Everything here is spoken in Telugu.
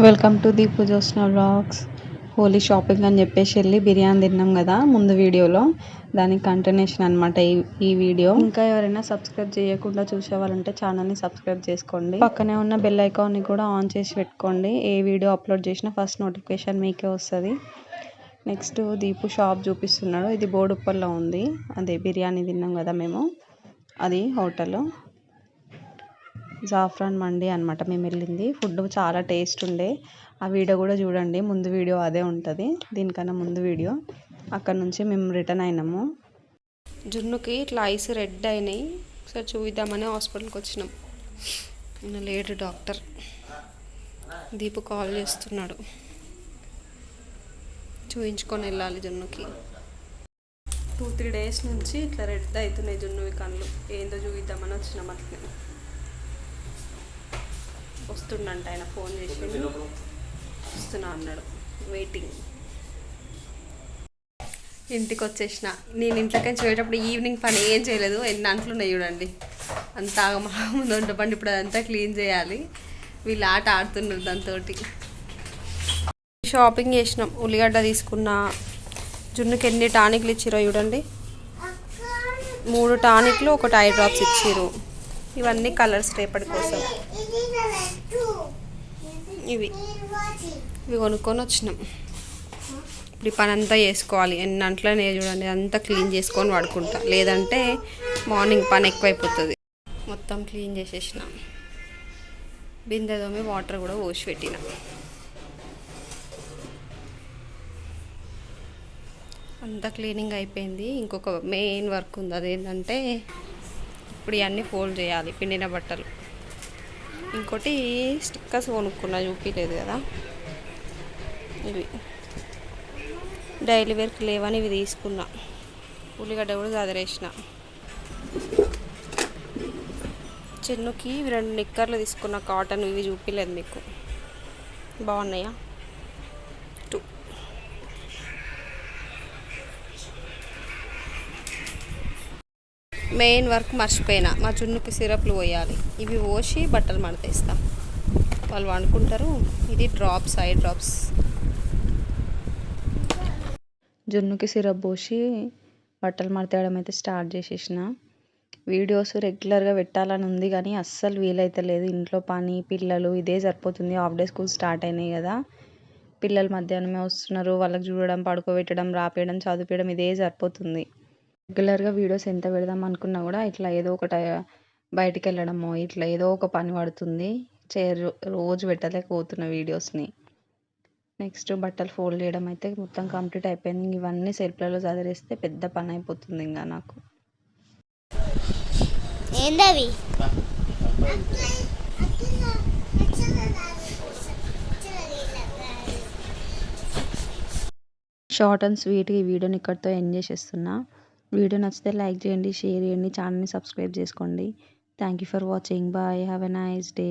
Welcome to Deepu Josna vlogs. Holi shopping అని చెప్పేసి వెళ్ళి బిర్యానీ తిన్నాం కదా ముందు వీడియోలో, దానికి కంటిన్యూషన్ అనమాట ఈ వీడియో. ఇంకా ఎవరైనా సబ్స్క్రైబ్ చేయకుండా చూసేవాళ్ళంటే ఛానల్ని సబ్స్క్రైబ్ చేసుకోండి. పక్కనే ఉన్న బెల్ ఐకాన్ని కూడా ఆన్ చేసి పెట్టుకోండి. ఏ వీడియో అప్లోడ్ చేసినా ఫస్ట్ నోటిఫికేషన్ మీకే వస్తుంది. నెక్స్ట్ దీపు షాప్ చూపిస్తున్నాడు. ఇది బోడుప్పల్లో ఉంది. అదే బిర్యానీ తిన్నాం కదా మేము, అది హోటల్ జాఫ్రాన్ మండి అనమాట. మేము వెళ్ళింది. ఫుడ్ చాలా టేస్ట్ ఉండే. ఆ వీడియో కూడా చూడండి. ముందు వీడియో అదే ఉంటుంది, దీనికన్నా ముందు వీడియో. అక్కడ నుంచి మేము రిటర్న్ అయినాము. జున్నుకి ఇట్లా ఐస్ రెడ్ అయినాయి. ఒకసారి చూద్దామని హాస్పిటల్కి వచ్చినాం. లేడు డాక్టర్. దీపు కాల్ చేస్తున్నాడు. చూయించుకొని వెళ్ళాలి జున్నుకి. 2-3 డేస్ నుంచి ఇట్లా రెడ్ అవుతున్నాయి జున్నువి కళ్ళు. ఏందో చూద్దామని వచ్చినాం అట్లనే. వస్తుండంట ఆయన, ఫోన్ చేసి వస్తున్నా అన్నాడు. వెయిటింగ్. ఇంటికి వచ్చేసిన. నేను ఇంట్లోకి వచ్చేటప్పుడు ఈవినింగ్ పని ఏం చేయలేదు. ఎన్ని అంట్లు ఉన్నాయి చూడండి. అంతా ముందు వంటపండి. ఇప్పుడు అదంతా క్లీన్ చేయాలి. వీళ్ళు ఆట ఆడుతున్నారు దాంతో. షాపింగ్ చేసినాం. ఉల్లిగడ్డ తీసుకున్న. జున్నుకి ఎన్ని టానిక్లు ఇచ్చిరో చూడండి. 3 టానిక్లు, 1 ఐ డ్రాప్స్ ఇచ్చిరు. ఇవన్నీ కలర్స్ రేపటి కోసం. ఇవి కొనుక్కొని వచ్చినాం. ఇప్పుడు ఈ పని అంతా చేసుకోవాలి. ఎన్ని అంట్లనే చూడండి, అంతా క్లీన్ చేసుకొని పడుకుంటా, లేదంటే మార్నింగ్ పని ఎక్కువైపోతుంది. మొత్తం క్లీన్ చేసేసిన. బిందె తోమి వాటర్ కూడా పోసి పెట్టిన. అంతా క్లీనింగ్ అయిపోయింది. ఇంకొక మెయిన్ వర్క్ ఉంది. అదేంటంటే ఇప్పుడు ఇవన్నీ ఫోల్డ్ చేయాలి, పిండిన బట్టలు. ఇంకోటి స్టిక్కర్స్ కొనుక్కున్నా, చూపించలేదు కదా. ఇవి డైలీ వేర్కి లేవని ఇవి తీసుకున్నా. ఉల్లిగడ్డ కూడా చదిరేసిన. చిన్నుకి 2 నిక్కర్లు తీసుకున్న కాటన్. ఇవి చూపించలేదు మీకు. బాగున్నాయా? 2. మెయిన్ వర్క్ మర్చిపోయినా. మా జున్నుకి సిరప్లు పోయాలి. ఇవి పోసి బట్టలు మడతేస్తా, వాళ్ళు వండుకుంటారు. ఇది డ్రాప్స్, ఐ డ్రాప్స్. జున్నుకి సిరప్ పోసి బట్టలు మడతేయడం అయితే స్టార్ట్ చేసేసిన. వీడియోస్ రెగ్యులర్గా పెట్టాలని ఉంది కానీ అస్సలు వీలైతలేదు. ఇంట్లో పని, పిల్లలు, ఇదే సరిపోతుంది. హాఫ్ డే స్కూల్ స్టార్ట్ అయినాయి కదా. పిల్లలు మధ్యాహ్నమే వస్తున్నారు. వాళ్ళకి చూడడం, పడుకోబెట్టడం, రాపేయడం, చదివించడం, ఇదే సరిపోతుంది. రెగ్యులర్గా వీడియోస్ ఎంత పెడదాం అనుకున్నా కూడా ఇట్లా ఏదో ఒకటి బయటికి వెళ్ళడమో ఇట్లా ఏదో ఒక పని పడుతుంది. రోజు పెట్టలేకపోతున్న వీడియోస్ని. నెక్స్ట్ బట్టలు ఫోల్డ్ చేయడం అయితే మొత్తం కంప్లీట్ అయిపోయింది. ఇవన్నీ సెల్ఫ్లలో చదివేస్తే పెద్ద పని అయిపోతుంది ఇంకా నాకు. ఏందవి? షార్ట్ అండ్ స్వీట్ ఈ వీడియోని ఇక్కడితో ఎండ్ చేసేస్తున్నా. వీడియో నచ్చితే లైక్ చేయండి, షేర్ చేయండి, ఛానల్ని సబ్స్క్రైబ్ చేసుకోండి. Thank you for watching. Bye. Have a nice day.